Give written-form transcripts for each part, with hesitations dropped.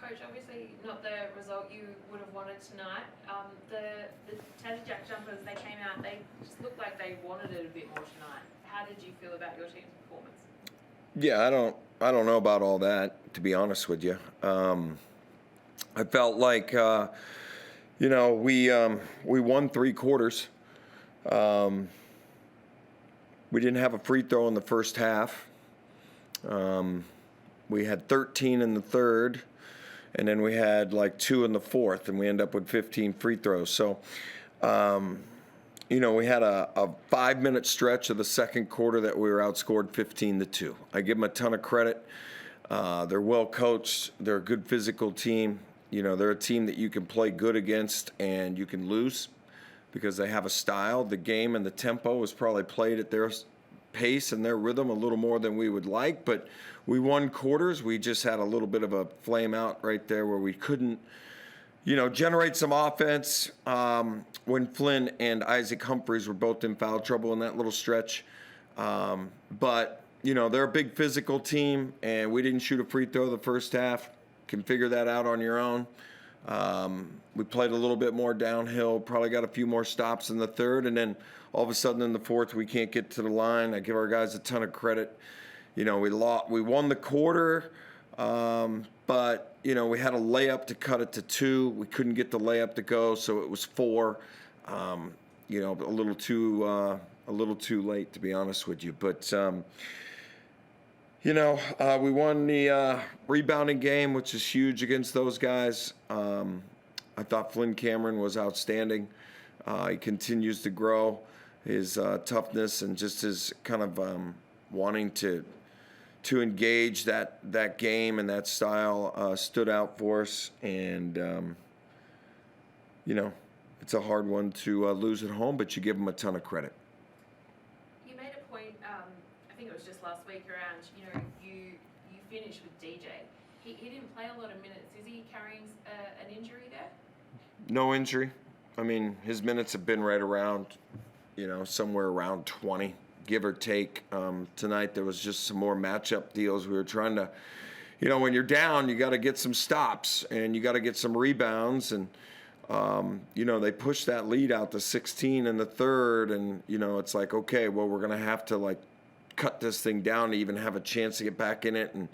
Coach, obviously not the result you would have wanted tonight. The Tassie JackJumpers, they came out, they just looked like they wanted it a bit more tonight. How did you feel about your team's performance? Yeah, I don't know about all that, to be honest with you. I felt like, we won 3 quarters. We didn't have a free throw in the first half. We had 13 in the third, and then we had like 2 in the fourth, and we ended up with 15 free throws. So, we had a 5-minute stretch of the second quarter that we were outscored 15-2. I give them a ton of credit. They're well coached. They're a good physical team. They're a team that you can play good against and you can lose because they have a style. The game and the tempo was probably played at their pace and their rhythm a little more than we would like, but we won quarters. We just had a little bit of a flame out right there where we couldn't, generate some offense when Flynn and Isaac Humphries were both in foul trouble in that little stretch. But they're a big physical team, and we didn't shoot a free throw the first half. Can figure that out on your own. We played a little bit more downhill, probably got a few more stops in the third, and then all of a sudden in the fourth we can't get to the line. I give our guys a ton of credit. We won the quarter, but we had a layup to cut it to 2. We couldn't get the layup to go, so it was 4. A little too late, to be honest with you. But we won the rebounding game, which is huge against those guys. I thought Flynn Cameron was outstanding. He continues to grow. His toughness and just his kind of wanting to engage that game and that style stood out for us. And, it's a hard one to lose at home, but you give them a ton of credit. You made a point, I think it was just last week, around, you finished with DJ. He didn't play a lot of minutes. Is he carrying an injury there? No injury. I mean, his minutes have been right around, somewhere around 20, give or take. Tonight there was just some more matchup deals. We were trying to, when you're down, you got to get some stops and you got to get some rebounds. And, they pushed that lead out to 16 in the third. And, it's like, okay, well, we're going to have to, cut this thing down to even have a chance to get back in it. And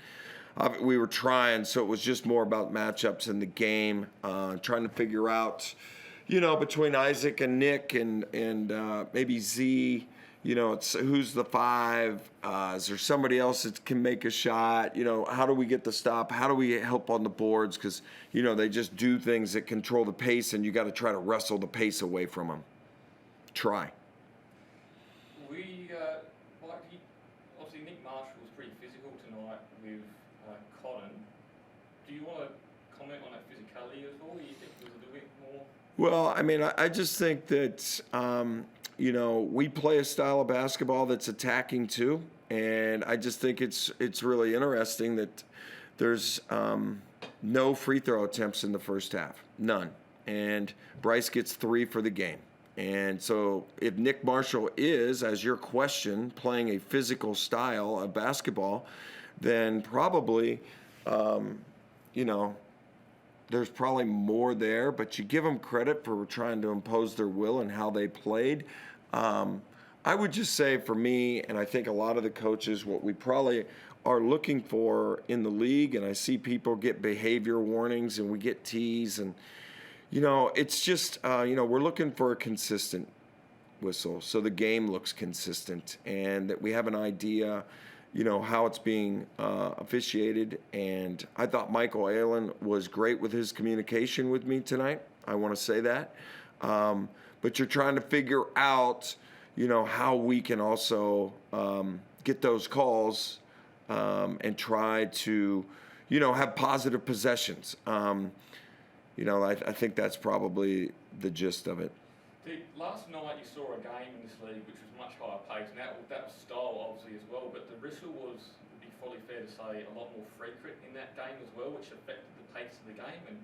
we were trying, so it was just more about matchups in the game, trying to figure out, between Isaac and Nick and maybe Z, it's who's the 5? Is there somebody else that can make a shot? How do we get the stop? How do we help on the boards? Because, they just do things that control the pace, and you got to try to wrestle the pace away from them. Try. Obviously Nick Marshall was pretty physical tonight with Cotton. Do you want to comment on that physicality as well? Do you think it was a little bit more? Well, I mean, I just think that, we play a style of basketball that's attacking too. And I just think it's really interesting that there's no free throw attempts in the first half. None. And Bryce gets 3 for the game. And so if Nick Marshall is, as your question, playing a physical style of basketball, then probably, there's probably more there. But you give them credit for trying to impose their will and how they played. I would just say for me, and I think a lot of the coaches, what we probably are looking for in the league, and I see people get behavior warnings and we get tees and, it's just, we're looking for a consistent whistle. So the game looks consistent and that we have an idea, how it's being officiated. And I thought Michael Aylen was great with his communication with me tonight. I want to say that. But you're trying to figure out, how we can also get those calls and try to, have positive possessions. I think that's probably the gist of it. Last night you saw a game in this league which was much higher pace, and that was style obviously as well, but the whistle was, would be fully fair to say, a lot more frequent in that game as well, which affected the pace of the game, and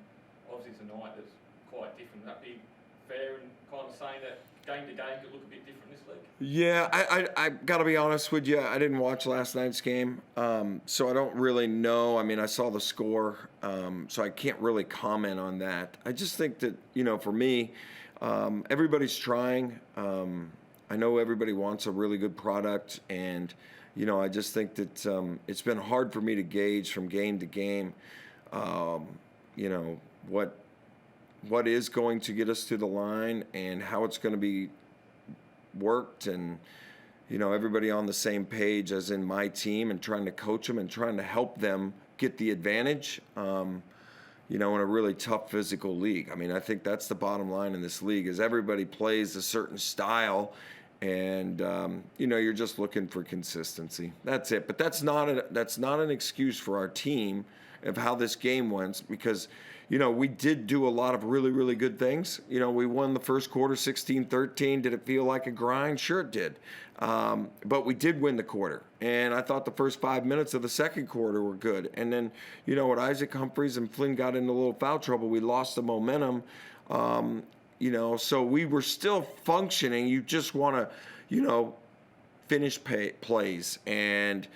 obviously tonight that's quite different. Would that be fair in kind of saying that game to game could look a bit different this league? Yeah, I got to be honest with you. I didn't watch last night's game, so I don't really know. I mean, I saw the score, so I can't really comment on that. I just think that, for me, everybody's trying. I know everybody wants a really good product, and, I just think that it's been hard for me to gauge from game to game, what is going to get us to the line and how it's going to be worked, and everybody on the same page as in my team, and trying to coach them and trying to help them get the advantage in a really tough physical league. I mean, I think that's the bottom line in this league, is everybody plays a certain style, and you're just looking for consistency. That's it. But that's not an excuse for our team of how this game went, because we did do a lot of really, really good things. We won the first quarter 16-13. Did it feel like a grind? Sure it did. But we did win the quarter. And I thought the first 5 minutes of the second quarter were good. And then, when Isaac Humphries and Flynn got into a little foul trouble, we lost the momentum. So we were still functioning. You just want to, finish plays and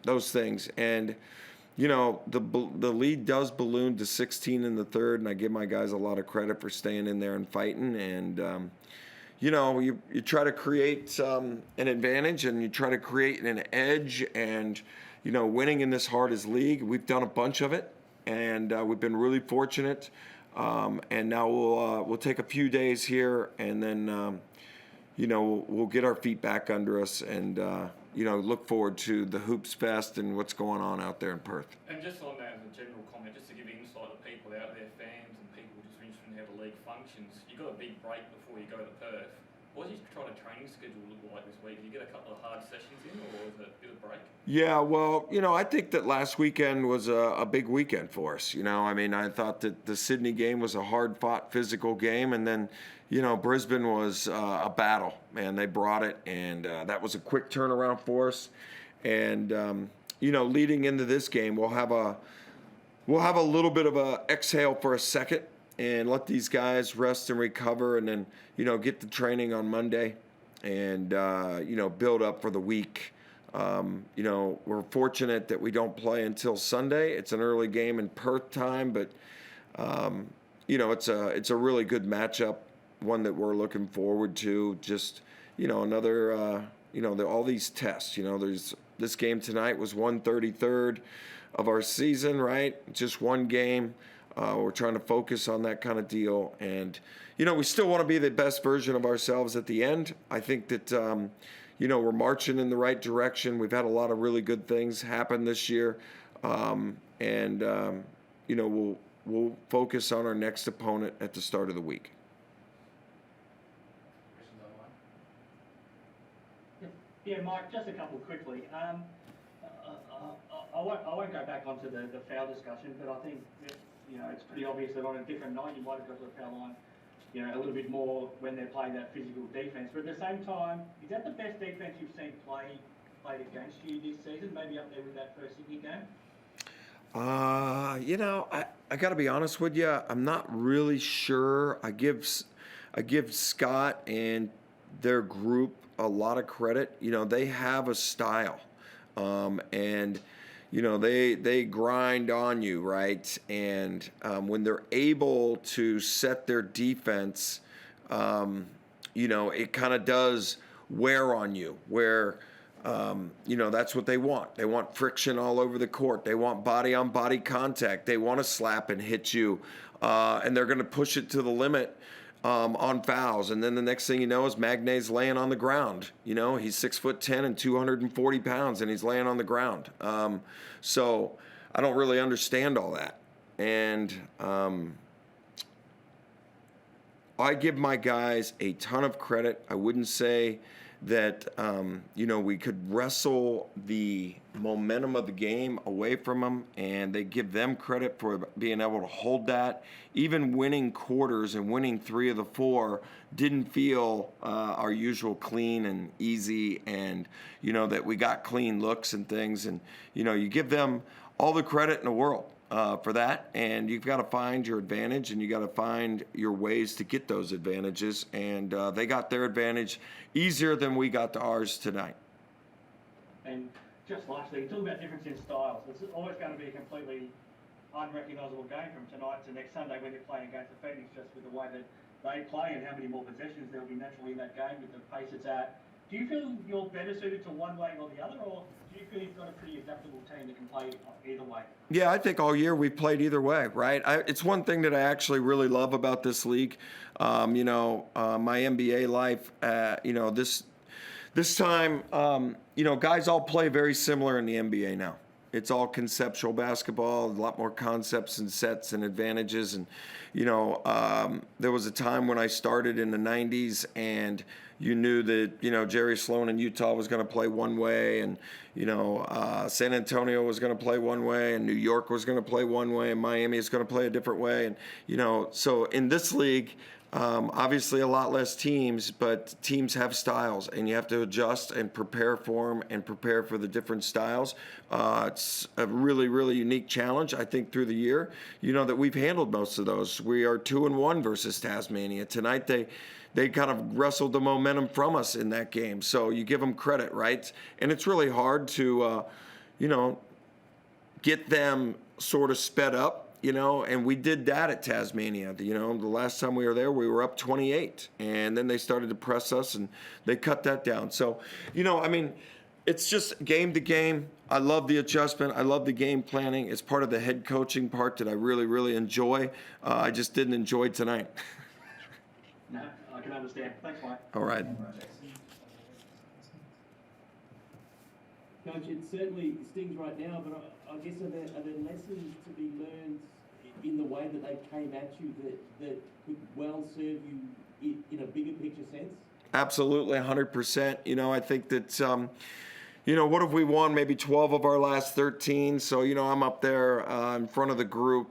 those things. And the lead does balloon to 16 in the third, and I give my guys a lot of credit for staying in there and fighting. And you try to create an advantage, and you try to create an edge. And winning in this hardest league, we've done a bunch of it, and we've been really fortunate. And now we'll take a few days here, and then we'll get our feet back under us, and look forward to the Hoops Fest and what's going on out there in Perth. And just on that, as a general comment, just to give insight to people out there, fans and people just interested in how the league functions, you got a big break before you go to Perth. What does your training schedule look like this week? Do you get a couple of hard sessions in, or is it a bit of a break? Yeah, well, I think that last weekend was a big weekend for us. I mean, I thought that the Sydney game was a hard-fought physical game, and then, Brisbane was a battle, man. They brought it, and that was a quick turnaround for us. And, leading into this game, we'll have a little bit of a exhale for a second and let these guys rest and recover, and then, get the training on Monday and, build up for the week. We're fortunate that we don't play until Sunday. It's an early game in Perth time, but, it's a really good matchup, one that we're looking forward to. Just, another, all these tests, there's this game tonight was 133rd of our season, right? Just one game. We're trying to focus on that kind of deal. And, we still want to be the best version of ourselves at the end. I think that, we're marching in the right direction. We've had a lot of really good things happen this year. We'll focus on our next opponent at the start of the week. Yeah, Mike, just a couple quickly. I won't go back onto the foul discussion, but I think that, it's pretty obvious that on a different night you might have got to the foul line, a little bit more when they're playing that physical defence. But at the same time, is that the best defence you've seen played against you this season? Maybe up there with that first Sydney game? I got to be honest with you. I'm not really sure. I give Scott and their group a lot of credit. They have a style, and they grind on you, right? And when they're able to set their defense, it kind of does wear on you, where that's what they want. They want friction all over the court. They want body-on-body contact. They want to slap and hit you, and they're going to push it to the limit on fouls. And then the next thing you know is Magnay's laying on the ground. He's 6'10" and 240 pounds, and he's laying on the ground. So I don't really understand all that. And I give my guys a ton of credit. I wouldn't say that, we could wrestle the momentum of the game away from them, and they give them credit for being able to hold that. Even winning quarters and winning 3 of the 4 didn't feel our usual clean and easy, and, that we got clean looks and things. And, you give them all the credit in the world. for that, and you've got to find your advantage, and you got to find your ways to get those advantages. And they got their advantage easier than we got to ours tonight. And just lastly, you talk about difference in styles. It's always going to be a completely unrecognisable game from tonight to next Sunday when you're playing against the Phoenix, just with the way that they play and how many more possessions there'll be naturally in that game with the pace it's at. Do you feel you're better suited to one way or the other, or do you feel you've got a pretty adaptable team that can play either way? Yeah, I think all year we've played either way, right? It's one thing that I actually really love about this league. My NBA life, this time, guys all play very similar in the NBA now. It's all conceptual basketball, a lot more concepts and sets and advantages. And, there was a time when I started in the 90s and you knew that, Jerry Sloan in Utah was going to play one way, and, San Antonio was going to play one way, and New York was going to play one way, and Miami is going to play a different way. And, so in this league, obviously a lot less teams, but teams have styles, and you have to adjust and prepare for them and prepare for the different styles. It's a really, really unique challenge, I think, through the year, that we've handled most of those. We are 2-1 versus Tasmania. Tonight they kind of wrestled the momentum from us in that game. So you give them credit, right? And it's really hard to, get them sort of sped up. And we did that at Tasmania. The last time we were there, we were up 28, and then they started to press us, and they cut that down. So, it's just game to game. I love the adjustment. I love the game planning. It's part of the head coaching part that I really, really enjoy. I just didn't enjoy tonight. No, I can understand. Thanks, Mike. All right. Coach, it certainly stings right now, but I guess are there lessons to be learned in the way that they came at you that could well serve you in a bigger picture sense? Absolutely, 100%. I think that, what have we won? Maybe 12 of our last 13. So, I'm up there in front of the group,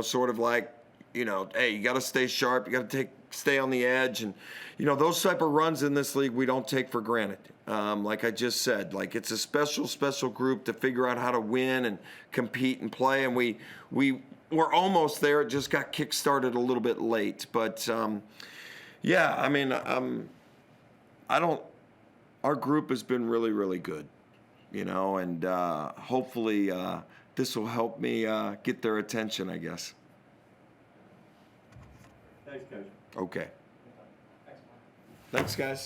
sort of like, hey, you got to stay sharp. You got to stay on the edge. And, those type of runs in this league we don't take for granted. Like I just said, like it's a special group to figure out how to win and compete and play. And we're almost there. It just got kick-started a little bit late. But, our group has been really, really good, and hopefully this will help me get their attention, I guess. Thanks, Coach. Okay. Thanks, guys.